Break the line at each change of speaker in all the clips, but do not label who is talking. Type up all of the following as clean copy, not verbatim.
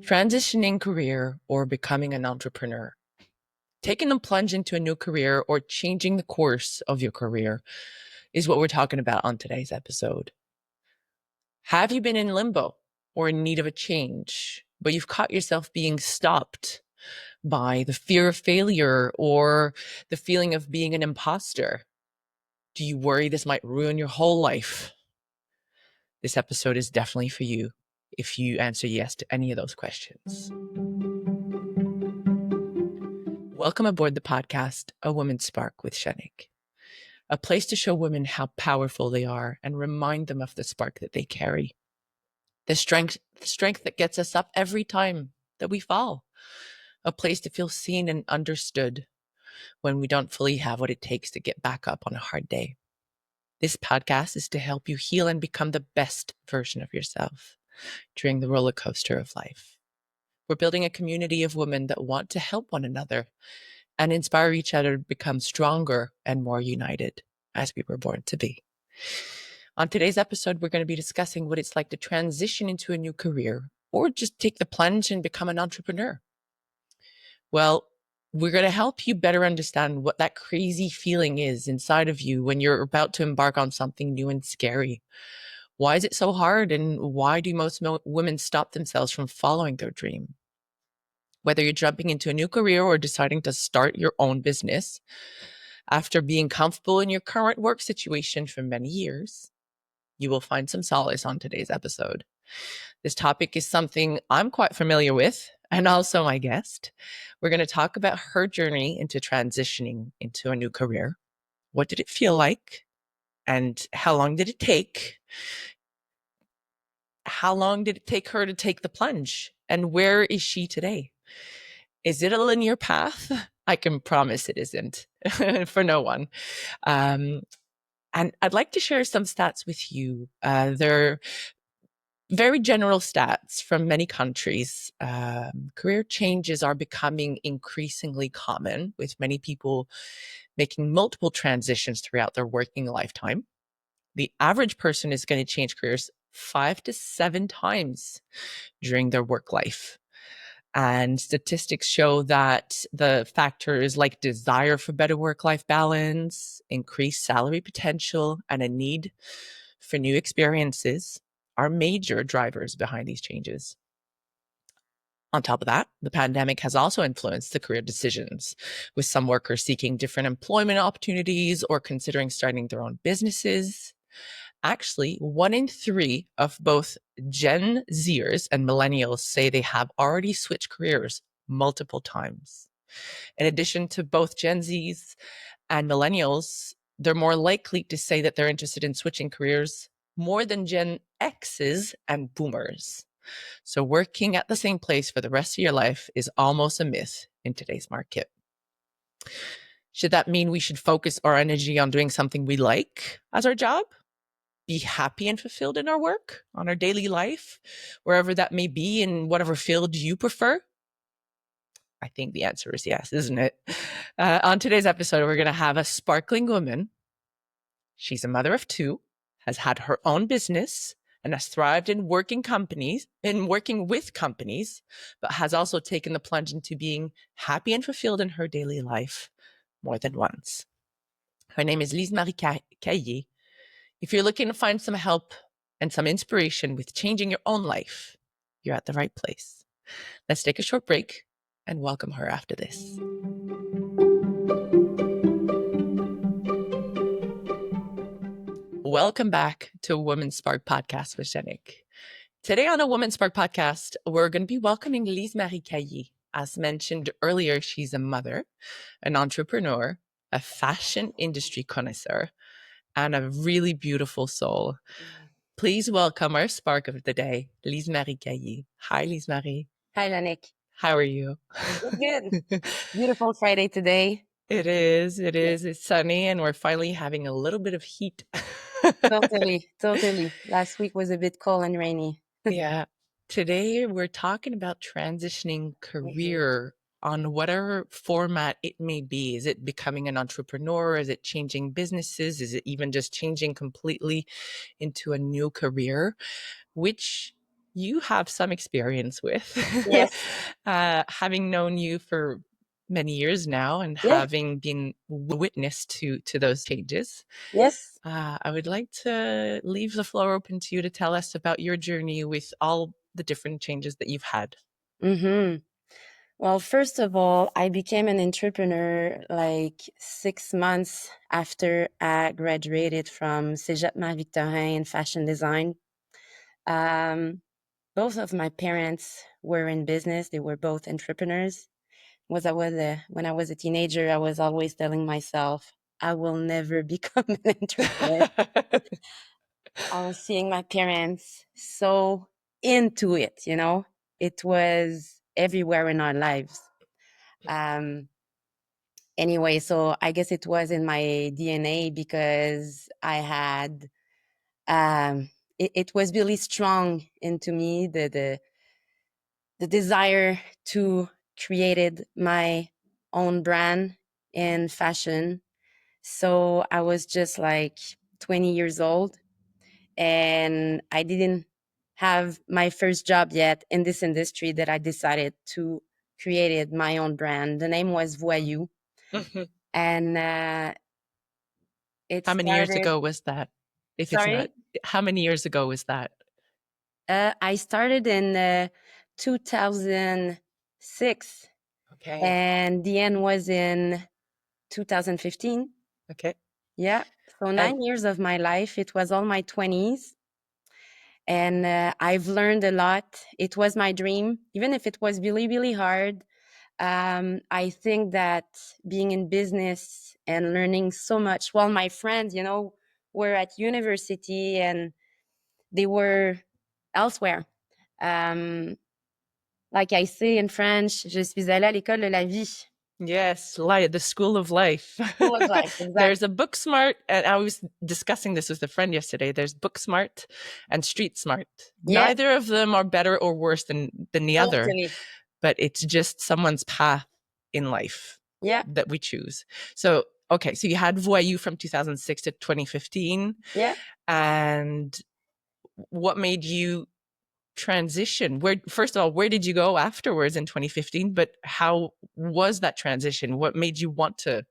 Transitioning career or becoming an entrepreneur, taking the plunge into a new career or changing the course of your career is what we're talking about on today's episode. Have you been in limbo or in need of a change, but you've caught yourself being stopped by the fear of failure or the feeling of being an imposter? Do you worry this might ruin your whole life? This episode is definitely for you if you answer yes to any of those questions. Welcome aboard the podcast, A Woman's Spark with Janik, a place to show women how powerful they are and remind them of the spark that they carry. The strength that gets us up every time that we fall. A place to feel seen and understood when we don't fully have what it takes to get back up on a hard day. This podcast is to help you heal and become the best version of yourself during the roller coaster of life. We're building a community of women that want to help one another and inspire each other to become stronger and more united as we were born to be. On today's episode, we're going to be discussing what it's like to transition into a new career or just take the plunge and become an entrepreneur. Well, we're going to help you better understand what that crazy feeling is inside of you when you're about to embark on something new and scary. Why is it so hard, and why do most women stop themselves from following their dream? Whether you're jumping into a new career or deciding to start your own business after being comfortable in your current work situation for many years, you will find some solace on today's episode. This topic is something I'm quite familiar with, and also my guest. We're going to talk about her journey into transitioning into a new career. What did it feel like? And how long did it take? How long did it take her to take the plunge? And where is she today? Is it a linear path? I can promise it isn't for no one. And I'd like to share some stats with you. They're very general stats from many countries. Career changes are becoming increasingly common, with many people making multiple transitions throughout their working lifetime. The average person is going to change careers 5 to 7 times during their work life. And statistics show that the factors like desire for better work-life balance, increased salary potential, and a need for new experiences are major drivers behind these changes. On top of that, the pandemic has also influenced the career decisions, with some workers seeking different employment opportunities or considering starting their own businesses. Actually, 1 in 3 of both Gen Zers and millennials say they have already switched careers multiple times. In addition to both Gen Zs and millennials, they're more likely to say that they're interested in switching careers more than Gen X's and boomers. So working at the same place for the rest of your life is almost a myth in today's market. Should that mean we should focus our energy on doing something we like as our job? Be happy and fulfilled in our work, on our daily life, wherever that may be, in whatever field you prefer? I think the answer is yes, isn't it? On today's episode, we're going to have a sparkling woman. She's a mother of 2, has had her own business, and has thrived in working with companies, but has also taken the plunge into being happy and fulfilled in her daily life more than once. Her name is Lise-Marie Cahier. If you're looking to find some help and some inspiration with changing your own life, you're at the right place. Let's take a short break and welcome her after this. Welcome back to a Women's Spark podcast with Janik. Today on a Women's Spark podcast, we're going to be welcoming Lise-Marie Cahier. As mentioned earlier, she's a mother, an entrepreneur, a fashion industry connoisseur, and a really beautiful soul. Please welcome our spark of the day, Lise-Marie Cahier. Hi, Lise-Marie.
Hi, Janik.
How are you?
Good. Beautiful Friday today.
It is.
Yes.
It's sunny, and we're finally having a little bit of heat.
Totally. Last week was a bit cold and rainy.
Yeah. Today, we're talking about transitioning career on whatever format it may be. Is it becoming an entrepreneur? Is it changing businesses? Is it even just changing completely into a new career? Which you have some experience with,
Yes.
having known you for many years now and
Yeah.
having been witness to those changes.
Yes.
I would like to leave the floor open to you to tell us about your journey with all the different changes that you've had.
Mm-hmm. Well, first of all, I became an entrepreneur like 6 months after I graduated from Cégep Marie-Victorin in fashion design. Um, both of my parents were in business. They were both entrepreneurs. When I was a teenager, I was always telling myself, I will never become an entrepreneur. I was seeing my parents so into it, you know, it was everywhere in our lives. Um, anyway, so I guess it was in my DNA because it was really strong into me, the desire to created my own brand in fashion. So I was just like 20 years old and I didn't have my first job yet in this industry that I decided to created my own brand. The name was Voyou. And it
How many years
started,
ago was that? If it's not,
sorry,
how many years ago was that?
I started in 2006
Okay.
and the end was in 2015.
Okay.
Yeah. So
And
9 years of my life, it was all my 20s. And I've learned a lot. It was my dream, even if it was really, really hard. I think that being in business and learning so much, while my friends, you know, were at university and they were elsewhere. Um, like I say in French, je suis allée à l'école de la vie.
yes, the school of life.
School of life,
There's
exactly.
a book smart, and I was discussing this with a friend yesterday. There's book smart and street smart.
Yeah,
Neither of them are better or worse than the other,
totally.
but it's just someone's path in life
Yeah,
that we choose. So, okay, so you had Voyou from 2006 to 2015,
yeah.
and what made you transition? Where, first of all, where did you go afterwards in 2015? But how was that transition? What made you want to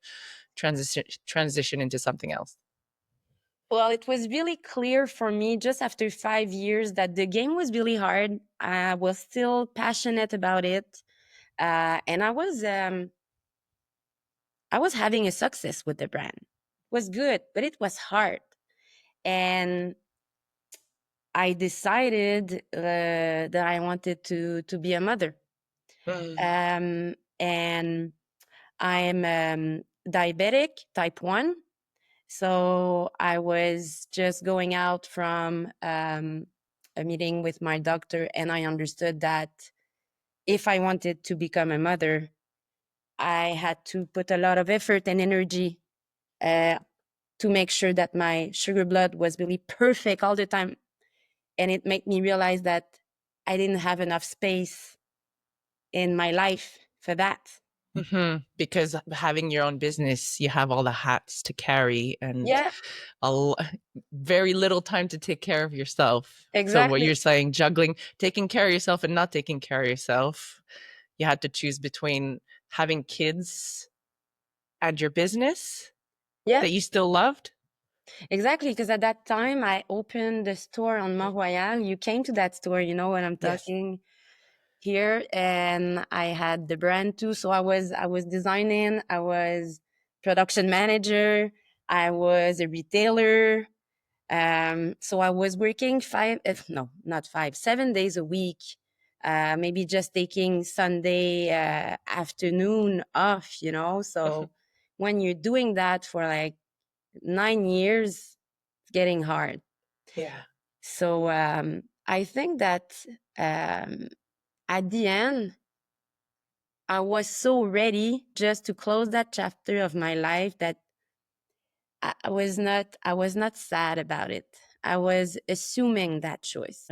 transition into something else?
Well, it was really clear for me just after 5 years that the game was really hard. I was still passionate about it. And I was having a success with the brand. It was good, but it was hard. And I decided that I wanted to be a mother.
Mm.
And I'm diabetic, type 1. So I was just going out from a meeting with my doctor, and I understood that if I wanted to become a mother, I had to put a lot of effort and energy uh, to make sure that my sugar blood was really perfect all the time. And it made me realize that I didn't have enough space in my life for that.
Mm-hmm. Because having your own business, you have all the hats to carry and
Yeah,
a very little time to take care of yourself. So what you're
exactly.
saying, juggling, taking care of yourself and not taking care of yourself, you had to choose between having kids and your business
Yeah,
that you still loved.
exactly. Because at that time, I opened the store on Mont Royal. You came to that store, you know what I'm
Yes.
talking here, and I had the brand too. So I was designing. I was production manager. I was a retailer. So I was working five, if no, not five, 7 days a week. Maybe just taking Sunday afternoon off, you know. So when you're doing that for like 9 years, it's getting hard.
Yeah.
So I think that um, at the end, I was so ready just to close that chapter of my life that I was not sad about it. I was assuming that choice.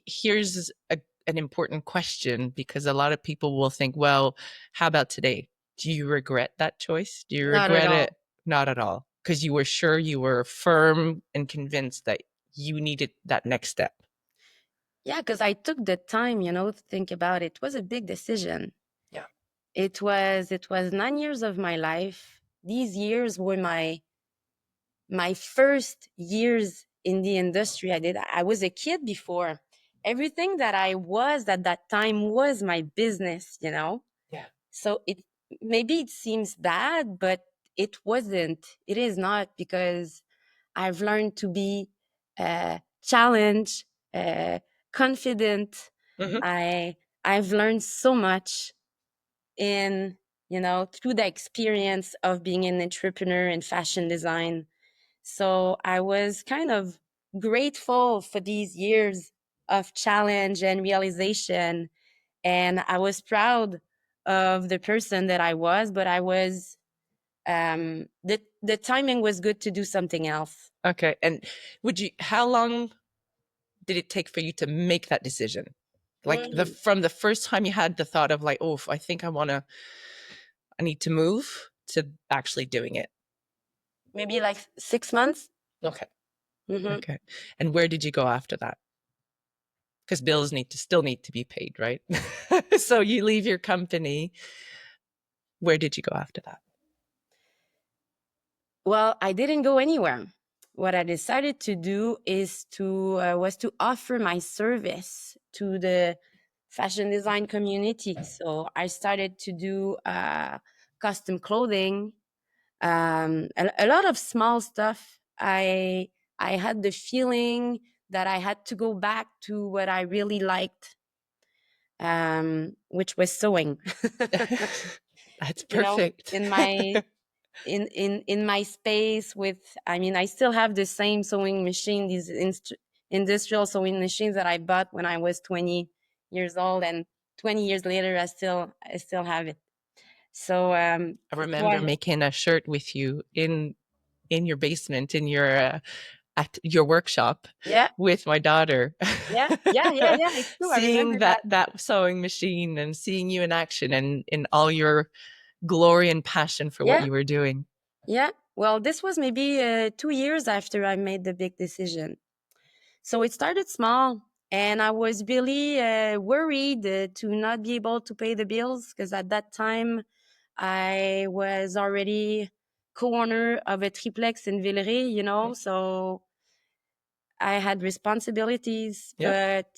Here's an important question because a lot of people will think, well, how about today? Do you regret that choice? Do you
Not at
regret it?
all.
Not at all. Because you were sure, you were firm and convinced that you needed that next step.
Yeah, because I took the time, to think about it. It was a big decision.
Yeah.
It was 9 years of my life. These years were my first years in the industry. I was a kid before. Everything that I was at that time was my business.
Yeah.
So maybe it seems bad, but it wasn't. It is not, because I've learned to be challenged, confident.
Hmm.
I've learned so much in through the experience of being an entrepreneur in fashion design. So I was kind of grateful for these years of challenge and realization, and I was proud of the person that I was, but I was the timing was good to do something else.
Okay. And how long did it take for you to make that decision? Like
Mm,
from the first time you had the thought of like, oh, I think I need to move, to actually doing it.
maybe like 6 months.
Okay.
Hmm.
Okay. And where did you go after that? Because bills still need to be paid, right? So you leave your company. Where did you go after that?
Well, I didn't go anywhere. What I decided to do is to offer my service to the fashion design community. So I started to do custom clothing, a lot of small stuff. I had the feeling that I had to go back to what I really liked, which was sewing.
That's
you know,
perfect.
in my in my space. I still have the same sewing machine, these industrial sewing machines that I bought when I was 20 years old, and 20 years later I still have it. So
I remember
why?
making a shirt with you in your basement, in your at your workshop
Yeah,
with my daughter.
yeah, yeah, yeah, yeah, it's true, I
Seeing
remember that.
that sewing machine and seeing you in action and in all your glory and passion for what
Yeah,
you were doing.
yeah. Well, this was maybe 2 years after I made the big decision. So it started small, and I was really worried to not be able to pay the bills, because at that time I was already co-owner of a triplex in Villeray. So I had responsibilities,
Yeah.
but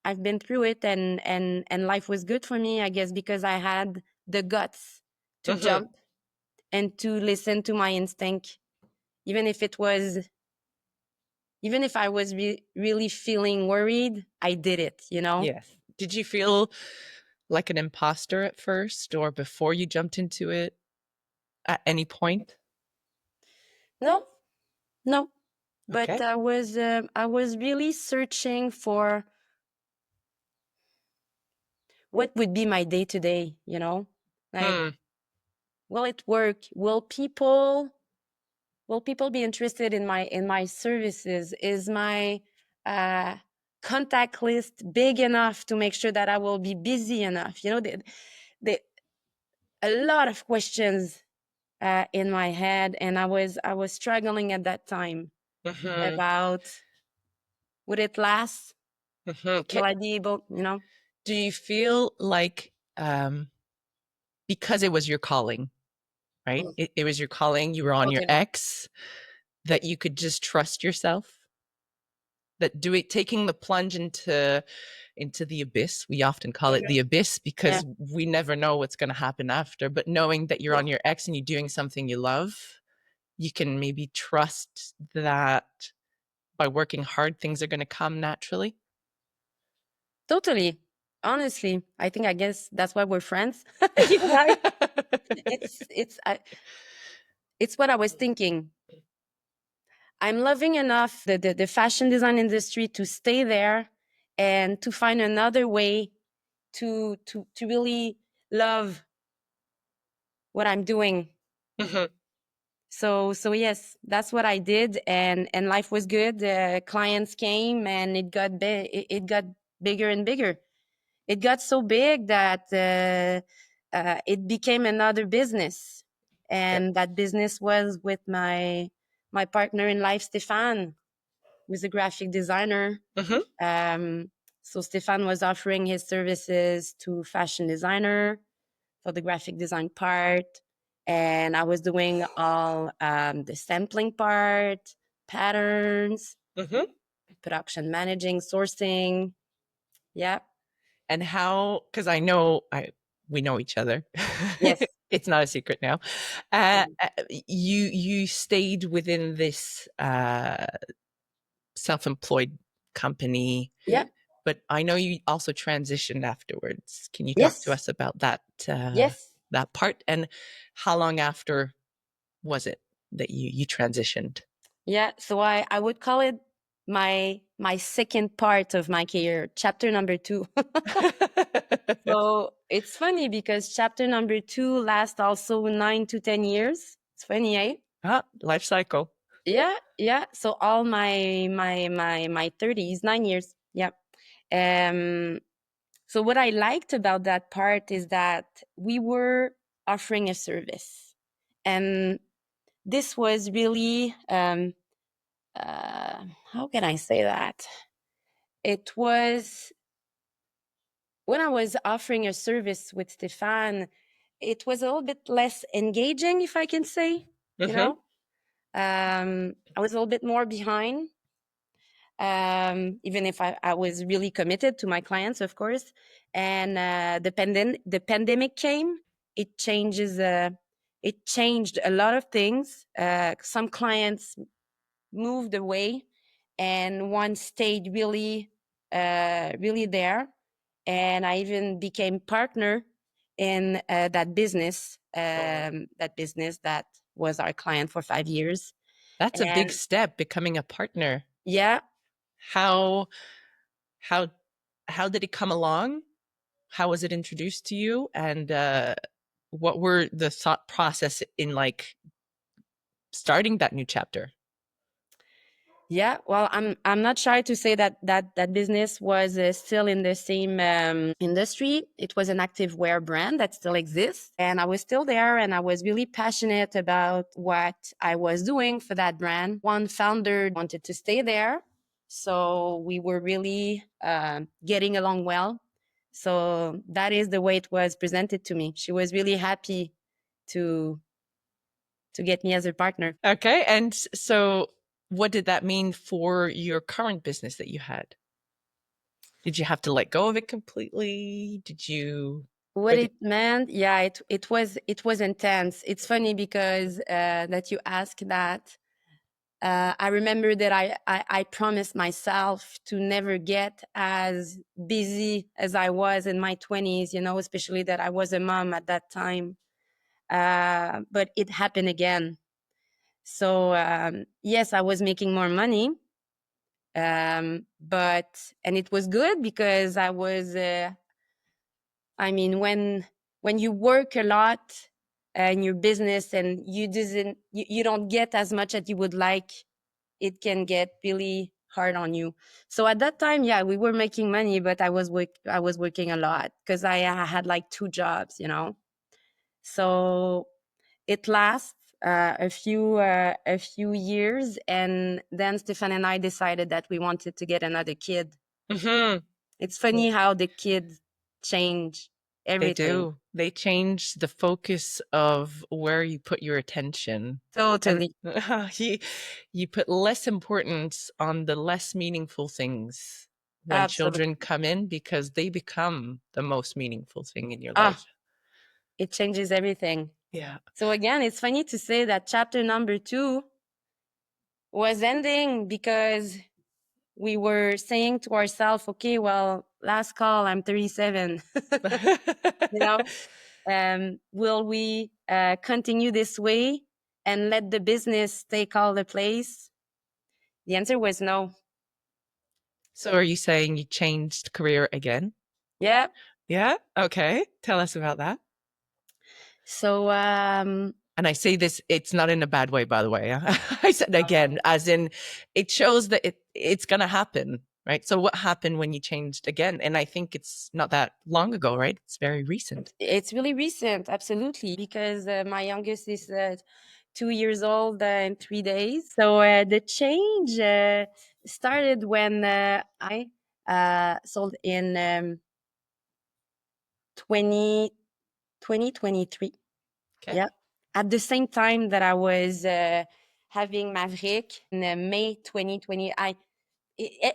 I've been through it, and life was good for me, I guess, because I had the guts to
Hmm.
jump and to listen to my instinct, even if it was even if I was really feeling worried. I did it.
Yes. Did you feel like an imposter at first or before you jumped into it at any point?
No, no. But
Okay.
I was really searching for what would be my day to day. Like,
Hmm.
will it work? Will people be interested in my services? Is my uh, contact list big enough to make sure that I will be busy enough? The a lot of questions in my head, and I was struggling at that time
Hmm.
about, would it last?
Hmm.
Will I be able?
Do you feel like because it was your calling, right?
Mm,
It was your calling, you were on your
totally.
ex, that you could just trust yourself? That taking the plunge into the abyss, we often call it
Mhm.
the abyss
Yeah,
because we never know what's going to happen after, but knowing that you're on your ex and you're doing something you love, you can maybe trust that by working hard things are going to come naturally.
totally. Honestly, I guess that's why we're friends. You and I. It's what I was thinking. I'm loving enough the fashion design industry to stay there and to find another way to really love what I'm doing.
Mhm.
So yes, that's what I did, and life was good. Clients came, and it got bigger and bigger. It got so big that it became another business,
Yeah.
and that business was with my partner in life, Stefan. with a graphic designer.
Mhm.
So Stefan was offering his services to fashion designer for the graphic design part, and I was doing all the sampling part, patterns,
Mhm.
production managing, sourcing. Yeah.
And how, because I know we know each other.
Yes.
It's not a secret now. You stayed within this self-employed company,
Yeah.
but I know you also transitioned afterwards. Can you talk to
Yes.
us about that
Yes.
that part, and how long after was it that you transitioned?
Yeah. So I would call it my second part of my career, chapter number 2. So it's funny because chapter number 2 lasts also 9 to 10 years. It's funny, eh?
Life cycle.
Yeah, yeah. So all my 30s, 9 years. Yeah. Um. So what I liked about that part is that we were offering a service, and this was really how can I say that? It was when I was offering a service with Stefan, it was a little bit less engaging, if I can say. You
Mm-hmm.
know, I was a little bit more behind, even if I was really committed to my clients, of course. And the pandemic came. It changes. It changed a lot of things. Some clients moved away, and one stayed really there. And I even became partner in that business that was our client for 5 years.
That's a big
And
step, becoming a partner.
yeah,
How how how did it come along? How was it introduced to you? And what were the thought process in like starting that new chapter?
yeah. Well, I'm not shy to say that business was still in the same industry. It was an active wear brand that still exists, and I was still there, and I was really passionate about what I was doing for that brand. One founder wanted to stay there, so we were really getting along well. So that is the way it was presented to me. She was really happy to get me as a partner.
Okay. And so what did that mean for your current business that you had? Did you have to let go of it completely? Did you
What
what did,
it meant, yeah, it was intense. It's funny because that you ask that. I remember that I promised myself to never get as busy as I was in my 20s, especially that I was a mom at that time. But it happened again. So yes, I was making more money, and it was good because I mean, when you work a lot in your business and you don't get as much as you would like, it can get really hard on you. So at that time, yeah, we were making money, but I was working a lot because I had like 2 jobs. So it lasts a few years, and then Stefan and I decided that we wanted to get another kid.
Mhm.
It's funny how the kids change
They
everything.
do. They change the focus of where you put your attention. And
Totally.
you you put less importance on the less meaningful things when children
Absolutely.
come in because they become the most meaningful thing in your
Ah,
life.
it changes everything.
Yeah.
So again, it's funny to say that chapter number 2 was ending because we were saying to ourselves, okay, well, last call, I'm 37. you know, will we continue this way and let the business take all the place? The answer was no.
So are you saying you changed career again?
Yeah.
Yeah. Okay. Tell us about that.
So,
And I say this, it's not in a bad way, by the way. I said again, as in it shows that it's going to happen, right? So what happened when you changed again? And I think it's not that long ago, right? It's very recent.
it's really recent, absolutely, because my youngest is 2 years old in 3 days. So the change Started when I sold in 20, 2023.
Okay.
Yeah. At the same time that I was having Maverick in May 2020,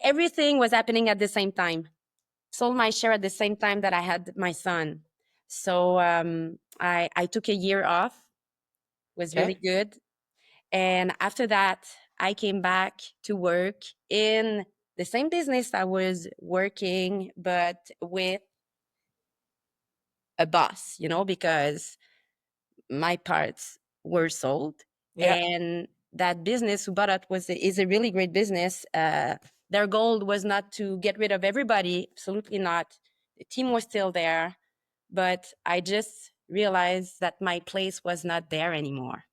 everything was happening at the same time. Sold my share at the same time that I had my son. So I took a year off, was really
Okay.
good. And after that, I came back to work in the same business I was working, but with a boss, because my parts were sold.
Yeah.
And that business who bought it is a really great business. Their goal was not to get rid of everybody, absolutely not. The team was still there, but I just realized that my place was not there anymore.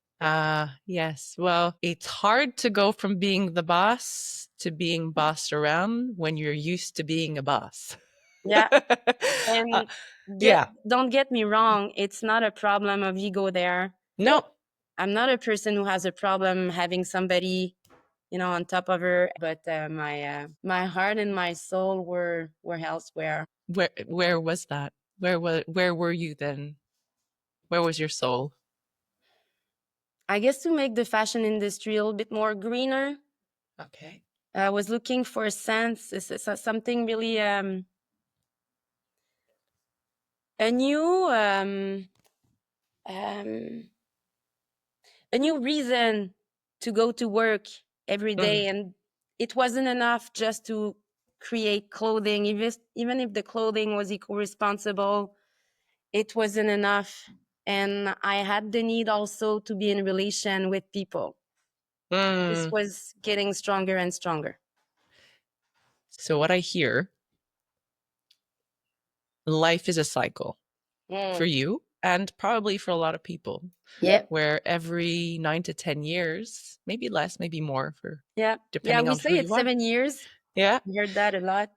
Yes. Well, it's hard to go from being the boss to being bossed around when you're used to being a boss.
Yeah.
Uh,
And
yeah.
don't get me wrong, it's not a problem of ego there.
No.
I'm not a person who has a problem having somebody, on top of her, but my heart and my soul were elsewhere.
Where was that? Where were you then? Where was your soul?
I guess to make the fashion industry a little bit more greener,
Okay.
I was looking for a sense, something really a new um, a new reason to go to work every
Mm.
day. And it wasn't enough just to create clothing. Even if the clothing was eco-responsible, it wasn't enough. And I had the need also to be in relation with people. This
Mm.
was getting stronger and stronger.
So what I hear, life is a cycle for
Mm.
you and probably for a lot of people,
Yeah.
where every 9 to 10 years, maybe less, maybe more, for
Yeah. Yeah.
depending
We
on
say
who you
it's
are.
7 years.
Yeah.
I heard that a lot.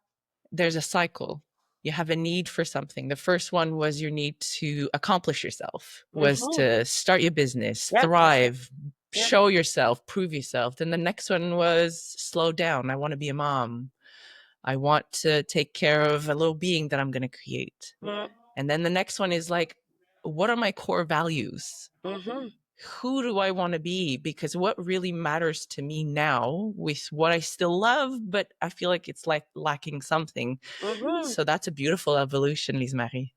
There's a cycle. You have a need for something. The first one was your need to accomplish yourself, was
Mm-hmm.
to start your business,
Yep.
thrive,
Yep.
show yourself, prove yourself. Then the next one was slow down. I want to be a mom. I want to take care of a little being that I'm going to create. And then the next one is like, what are my core values?
Mm-hmm.
Who do I want to be? Because what really matters to me now, with what I still love, but I feel like it's like lacking something.
Mm-hmm.
So that's a beautiful evolution, Lise-Marie.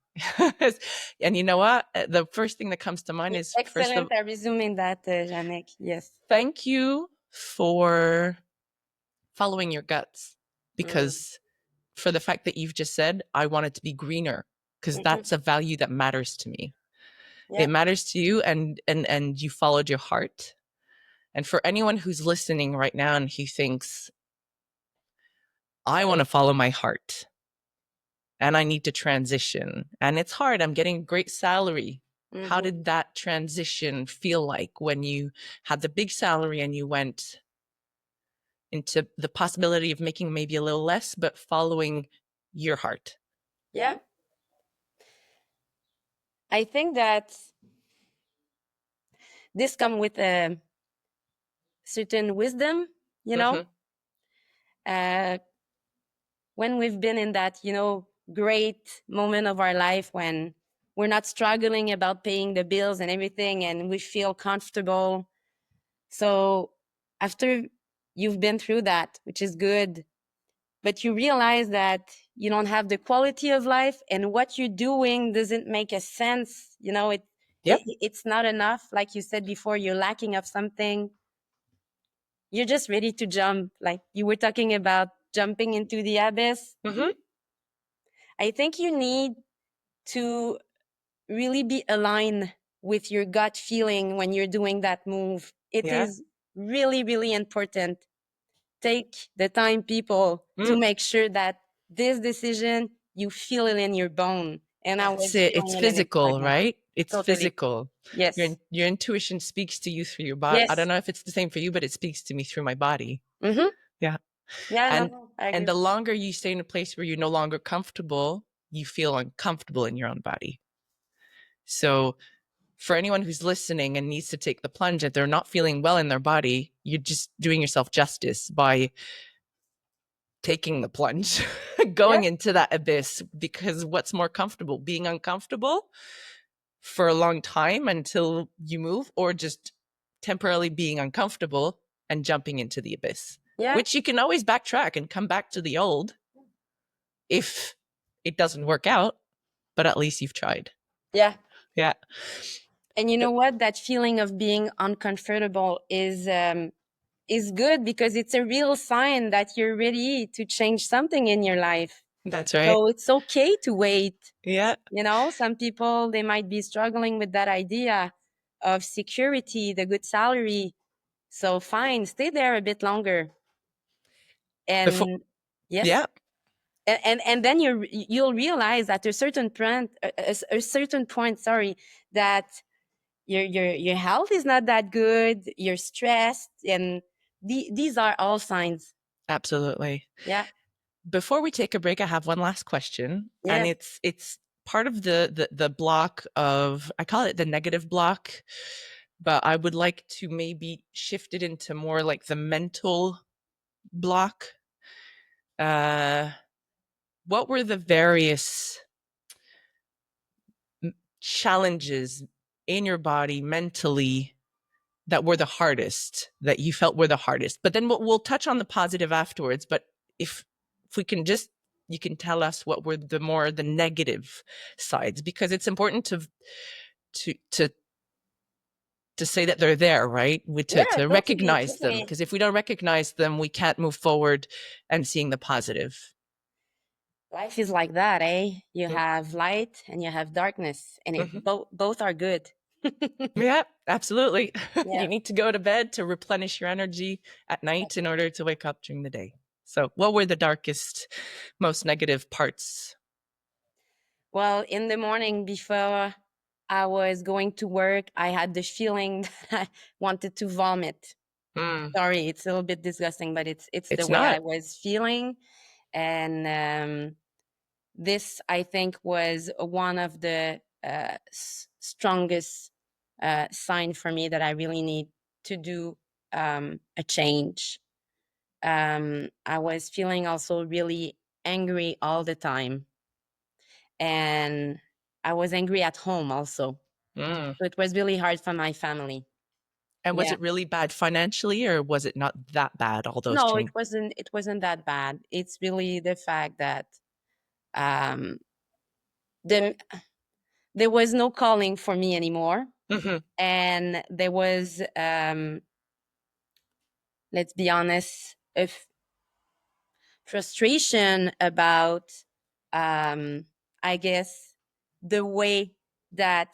And you know what? The first thing that comes to mind is, first
Excellent
of,
à resuming that, Janik. Yes.
thank you for following your guts,
Mm.
because for the fact that you've just said, I want it to be greener, because
Mm-hmm.
that's a value that matters to me. It
Yep.
matters to you, and you followed your heart. And for anyone who's listening right now and who thinks, I want to follow my heart and I need to transition and it's hard, I'm getting a great salary. How
Mm-hmm.
did that transition feel like when you had the big salary and you went into the possibility of making maybe a little less, but following your heart?
Yeah. I think that this come with a certain wisdom, you know,
Mm-hmm.
uh, when we've been in that, great moment of our life when we're not struggling about paying the bills and everything and we feel comfortable. So after you've been through that, which is good, but you realize that you don't have the quality of life and what you're doing doesn't make a sense.
Yep.
It's not enough. Like you said before, you're lacking of something. You're just ready to jump. Like you were talking about jumping into the abyss.
Mm-hmm.
I think you need to really be aligned with your gut feeling when you're doing that move. It
Yeah.
is really, really important. Take the time, people, to
Mm.
make sure that this decision, you feel it in your bone. And I
That's
was
it. It's
feeling it inside
physical,
my bone.
right? It's
Totally.
physical.
Yes.
Your intuition speaks to you through your body. I
Yes.
don't know if it's the same for you, but it speaks to me through my body.
Mm-hmm.
Yeah.
Yeah, no,
And
no, I
and
agree.
the longer you stay in a place where you're no longer comfortable, you feel uncomfortable in your own body. So for anyone who's listening and needs to take the plunge, if they're not feeling well in their body, you're just doing yourself justice by taking the plunge,
Yeah.
going into that abyss, because what's more comfortable, being uncomfortable for a long time until you move, or just temporarily being uncomfortable and jumping into the abyss,
Yeah.
which you can always backtrack and come back to the old if it doesn't work out, but at least you've tried.
Yeah.
Yeah.
And you know what? That feeling of being uncomfortable is good, because it's a real sign that you're ready to change something in your life.
That's right.
So it's okay to wait.
Yeah.
You know, some people, they might be struggling with that idea of security, the good salary. So fine, stay there a bit longer.
Before,
And yes,
yeah,
and then you'll realize at a certain point, a certain point, sorry, that your health is not that good, you're stressed, and these are all signs.
absolutely.
Yeah.
Before we take a break, I have one last question, and
Yes.
it's part of the block of, I call it the negative block, but I would like to maybe shift it into more like the mental block. Uh, what were the various challenges in your body mentally that were the hardest, that you felt were the hardest? But then we'll touch on the positive afterwards. But if we can just, you can tell us what were the negative sides, because it's important to to to say that they're there, right?
Yeah,
To
totally,
recognize them,
totally.
because if we don't recognize them, we can't move forward and seeing the positive.
Life is like that, eh? You
Mm-hmm.
have light and you have darkness, and it
Mm-hmm.
both are good.
Yeah, absolutely.
Yeah.
You need to go to bed to replenish your energy at night in order to wake up during the day. So, what were the darkest, most negative parts?
Well, in the morning before I was going to work, I had the feeling that I wanted to vomit.
Mm,
Sorry, it's a little bit disgusting, but it's the
it's
way I
not.
was feeling. And this, I think, was one of the strongest sign for me that I really need to do a change. I was feeling also really angry all the time, and I was angry at home also.
Mm.
So it was really hard for my family.
And was
Yeah.
it really bad financially, or was it not that bad, all those
No,
changes?
it wasn't that bad. It's really the fact that um the there was no calling for me anymore,
Mm-hmm.
and there was let's be honest, frustration about I guess the way that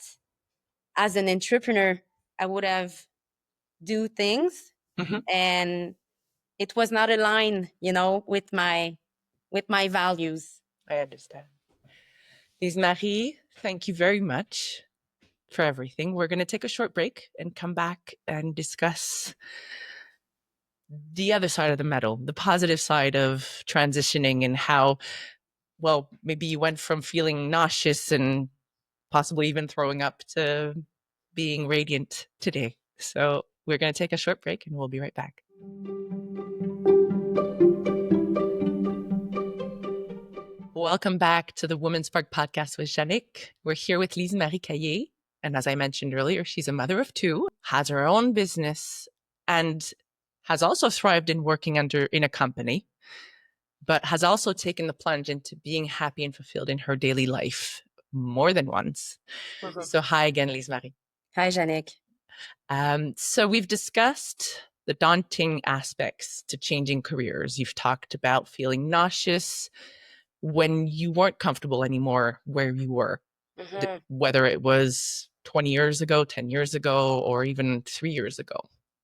as an entrepreneur I would have do things,
Mm-hmm.
and it was not aligned, you know, with my values.
I understand. Lise-Marie, thank you very much for everything. We're going to take a short break and come back and discuss the other side of the medal, the positive side of transitioning, and how, well, maybe you went from feeling nauseous and possibly even throwing up to being radiant today. So we're going to take a short break and we'll be right back. Welcome back to the Women's Spark podcast with Janik. We're here with Lise-Marie Cahier. And as I mentioned earlier, she's a mother of two, has her own business, and has also thrived in working in a company, but has also taken the plunge into being happy and fulfilled in her daily life more than once.
Mhm.
So hi again, Lise-Marie.
Hi, Janik.
So we've discussed the daunting aspects to changing careers. You've talked about feeling nauseous when you weren't comfortable anymore where you were,
Hmm.
whether it was 20 years ago, 10 years ago, or even 3 years ago.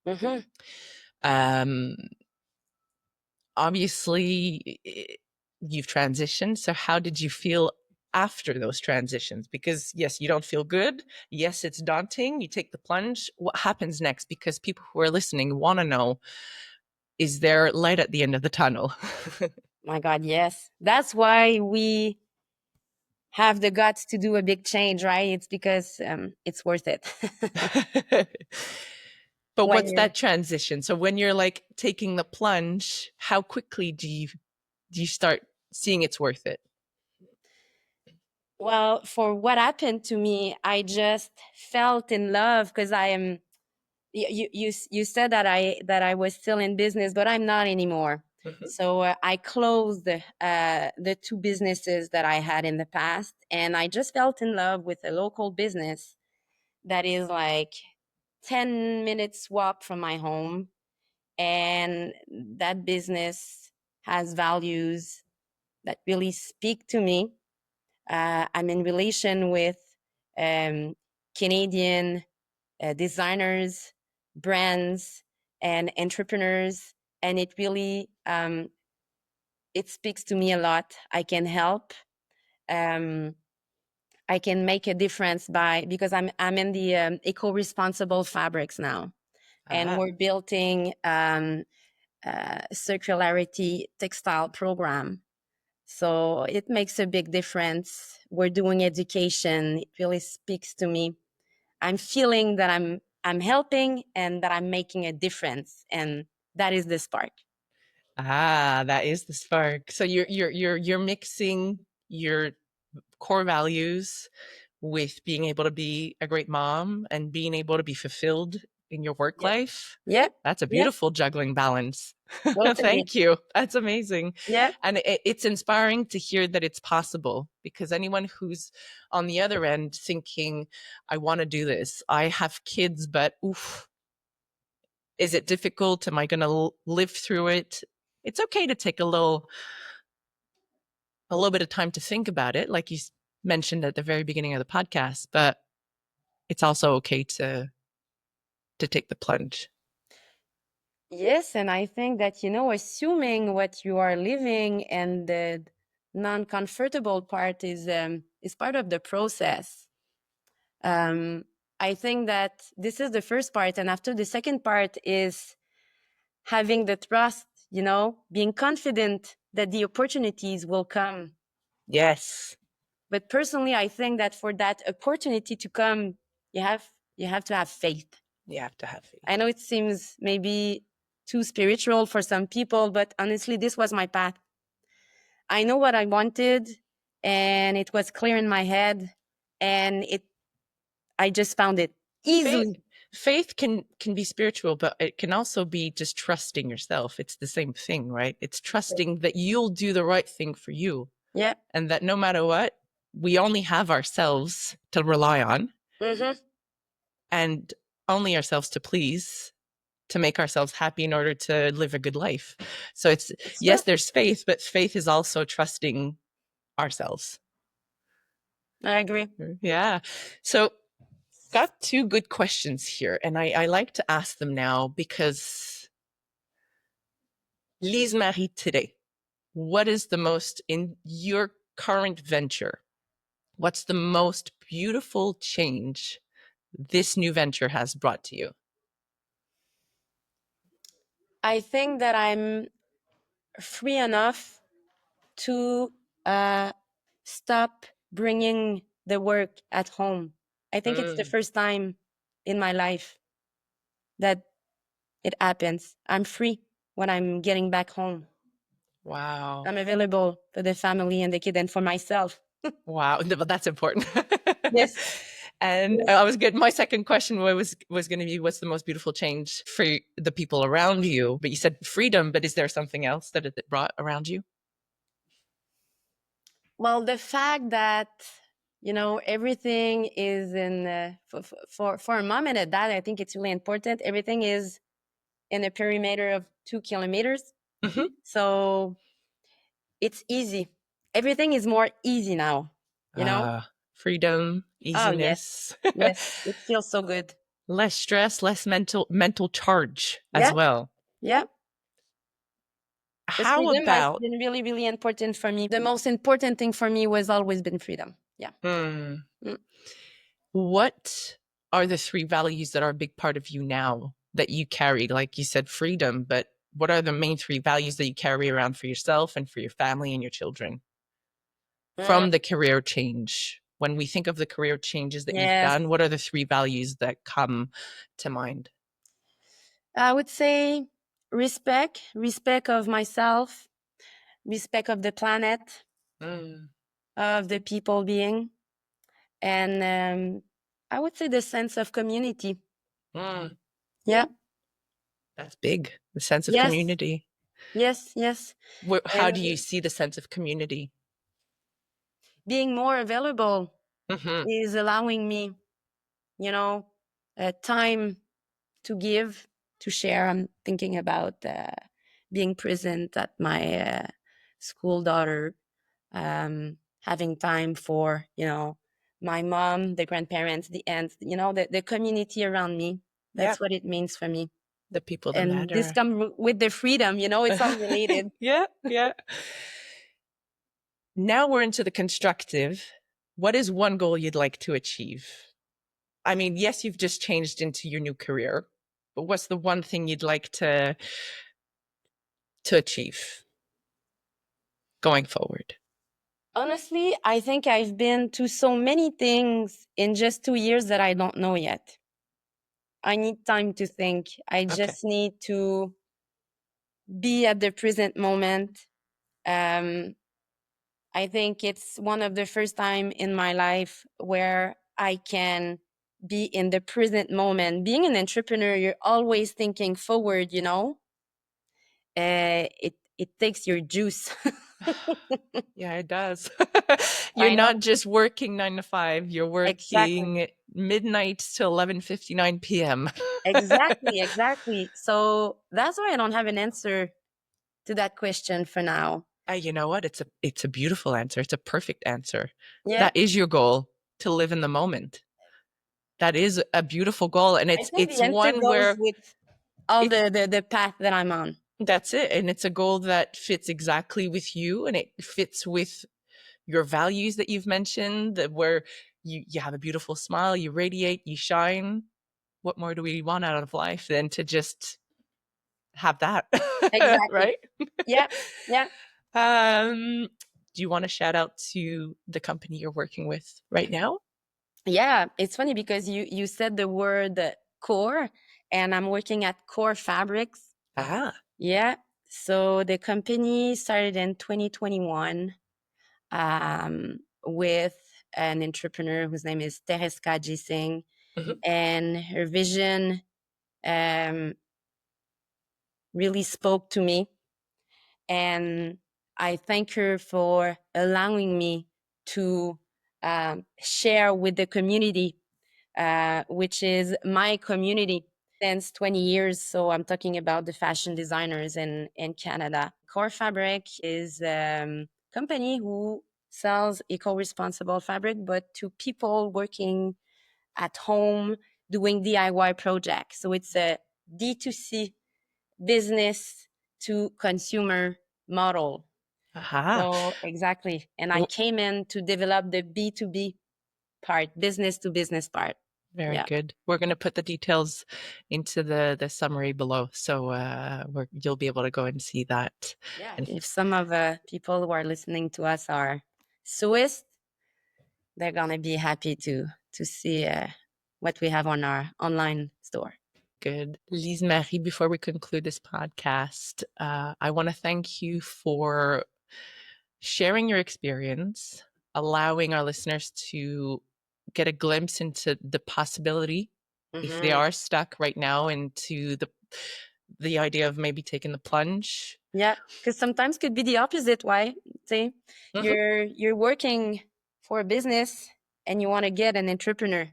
Hmm.
Um, Obviously, you've transitioned. So how did you feel after those transitions? Because yes, you don't feel good. Yes, it's daunting. You take the plunge. What happens next? Because people who are listening want to know, is there light at the end of the tunnel?
My God, yes. That's why we have the guts to do a big change, right? It's because it's worth it.
But
When
what's
you're
that transition? So when you're like taking the plunge, how quickly do you you start seeing it's worth it?
Well, for what happened to me, I just felt in love because I am. You said that I was still in business, but I'm not anymore.
Mm-hmm.
So I closed the two businesses that I had in the past, and I just felt in love with a local business that is like 10 minutes walk from my home, and that business has values that really speak to me. I'm in relation with um, Canadian designers, brands, and entrepreneurs, and it really it speaks to me a lot. I can help. Um, I can make a difference by because I'm in the eco-responsible fabrics now, and
Ah.
we're building circularity textile program. So it makes a big difference. We're doing education. It really speaks to me. I'm feeling that I'm helping and that I'm making a difference, and that is the spark.
Ah, that is the spark. So you're mixing your core values with being able to be a great mom and being able to be fulfilled in your work
Yeah,
life.
yeah,
That's a
yeah,
beautiful juggling balance.
totally.
Thank you. That's amazing.
Yeah,
And it's inspiring to hear that it's possible, because anyone who's on the other end thinking, I want to do this, I have kids, but oof, is it difficult? Am I going to live through it? It's okay to take a little bit of time to think about it, like you mentioned at the very beginning of the podcast, but it's also okay to take the plunge.
yes, and I think that assuming what you are living and the non-comfortable part is part of the process. Um, I think that this is the first part, and after the second part is having the trust, being confident that the opportunities will come.
Yes.
But personally, I think that for that opportunity to come, you have to have faith.
You have to have
I
faith.
know it seems maybe too spiritual for some people, but honestly, this was my path. I know what I wanted, and it was clear in my head, and I just found it
Faith
easily.
faith can be spiritual, but it can also be just trusting yourself. It's the same thing, right? It's trusting that you'll do the right thing for you,
Yeah.
and that no matter what, we only have ourselves to rely on,
Mm-hmm.
and only ourselves to please, to make ourselves happy in order to live a good life. So it's,
It's true.
yes, there's faith, but faith is also trusting ourselves.
I agree.
Yeah. So got two good questions here, and I like to ask them now because Lise-Marie today, what is the most in your current venture? What's the most beautiful change this new venture has brought to you?
I think that I'm free enough to stop bringing the work at home. I think it's the
Mm,
first time in my life that it happens. I'm free when I'm getting back home.
wow.
I'm available for the family and the kid and for myself.
Wow, but that's important.
Yes.
And
Yes.
I was good. My second question was going to be, what's the most beautiful change for the people around you? But you said freedom, but is there something else that it brought around you?
Well, the fact that everything is in for a mom and a dad, I think it's really important. Everything is in a perimeter of 2 kilometers,
Mm-hmm.
so it's easy. Everything is more easy now. You know?
Freedom,
Oh yes,
easiness,
yes. It feels so good.
less stress, less mental charge as
Yeah,
well.
yeah. This
How
freedom has
about
been really, really important for me. The most important thing for me was always been freedom. Yeah.
hmm,
Mm.
what are the three values that are a big part of you now that you carry? Like you said, freedom, but what are the main three values that you carry around for yourself and for your family and your children
Mm.
from the career change? When we think of the career changes that you've
Yes.
done, what are the three values that come to mind?
I would say respect of myself, respect of the planet,
Mm.
of the people being, and I would say the sense of community.
Mm.
Yeah.
That's big. The sense of
Yes.
community.
Yes. Yes.
How
And
do you see the sense of community?
being more available
Mm-hmm.
is allowing me, time to give, to share. I'm thinking about being present at my school daughter, having time for, my mom, the grandparents, the aunts, the community around me.
Yeah.
That's what it means for me.
The people that
And this
matter.
comes with the freedom, it's all related.
Yeah. Yeah. Now we're into the constructive. What is one goal you'd like to achieve? I mean, yes, you've just changed into your new career, but what's the one thing you'd like to achieve going forward?
Honestly, I think I've been to so many things in just 2 years that I don't know yet. I need time to think. I
Okay.
just need to be at the present moment. Um, I think it's one of the first time in my life where I can be in the present moment. Being an entrepreneur, you're always thinking forward, it takes your juice.
Yeah, it does. You're
I know.
not just working 9 to 5, you're
Exactly.
working midnight to 11:59 p.m.
Exactly. So that's why I don't have an answer to that question for now.
You know what? It's a beautiful answer. It's a perfect answer.
Yeah.
That is your goal, to live in the moment. That is a beautiful goal, and
I
it's
think
it's
the answer
one
goes
where
with all
it's
the path that I'm on.
that's it, and it's a goal that fits exactly with you, and it fits with your values that you've mentioned. That where you have a beautiful smile, you radiate, you shine. What more do we want out of life than to just have that,
Exactly.
right?
Yeah. Yeah.
Do you want to shout out to the company you're working with right now?
Yeah. It's funny because you said the word core, and I'm working at Core Fabrics.
Ah,
Yeah. So the company started in 2021 with an entrepreneur whose name is Tereska Jising,
mhm.
and her vision um, really spoke to me. And I thank her for allowing me to share with the community, which is my community since 20 years. So I'm talking about the fashion designers in Canada. Core Fabric is a company who sells eco-responsible fabric, but to people working at home doing DIY projects. So it's a D2C, business to consumer model.
Aha.
So exactly. And I
W-
came in to develop the B2B part, business to business part.
Very
Yeah.
good. We're going to put the details into the summary below, so you'll be able to go and see that.
Yeah.
And
If some of the people who are listening to us are Swiss, they're gonna be happy to see what we have on our online store.
good, Lise-Marie. Before we conclude this podcast, I want to thank you for sharing your experience, allowing our listeners to get a glimpse into the possibility if they
Mm-hmm.
are stuck right now into the idea of maybe taking the plunge.
Yeah, because sometimes could be the opposite. Why? See,
Mhm.
you're working for a business and you want to get an entrepreneur.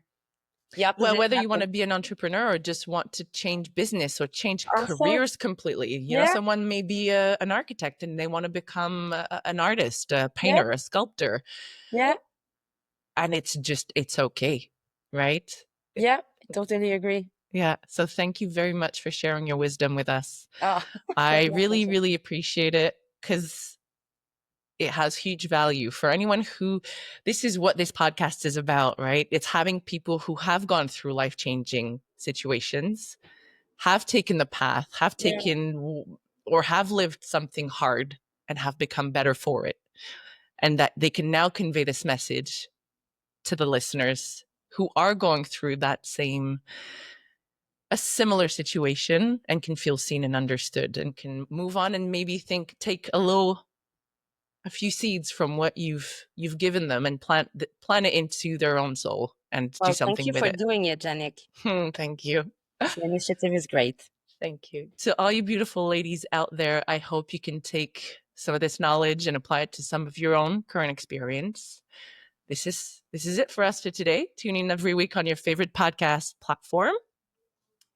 The
Well,
opposite
whether you want
happens.
to be an entrepreneur or just want to change business or change
Also,
careers completely,
yeah,
someone may be an architect and they want to become an artist, a
yeah,
painter, a sculptor,
yeah,
and it's okay, right?
yeah. I totally agree.
Yeah. So thank you very much for sharing your wisdom with us.
Oh,
I
that's my
really,
pleasure.
really appreciate it because it has huge value for anyone who this is what this podcast is about, right? It's having people who have gone through life changing situations, have taken the path, have
Yeah,
taken or have lived something hard and have become better for it. And that they can now convey this message to the listeners who are going through that same a similar situation and can feel seen and understood and can move on and maybe take a little a few seeds from what you've given them and plant it into their own soul and do
Well, thank
something
you
with
for
it.
doing it, Janik.
Thank you.
The initiative is great.
Thank you. To all you beautiful ladies out there, I hope you can take some of this knowledge and apply it to some of your own current experience. This is it for us for today. Tune in every week on your favorite podcast platform.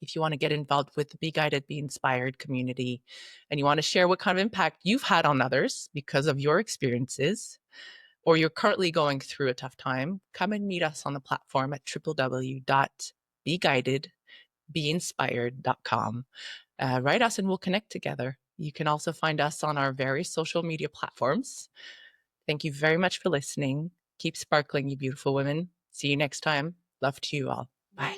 If you want to get involved with the Be Guided, Be Inspired community and you want to share what kind of impact you've had on others because of your experiences, or you're currently going through a tough time, come and meet us on the platform at www.beguidedbeinspired.com. Write us and we'll connect together. You can also find us on our various social media platforms. Thank you very much for listening. Keep sparkling, you beautiful women. See you next time. Love to you all. Bye.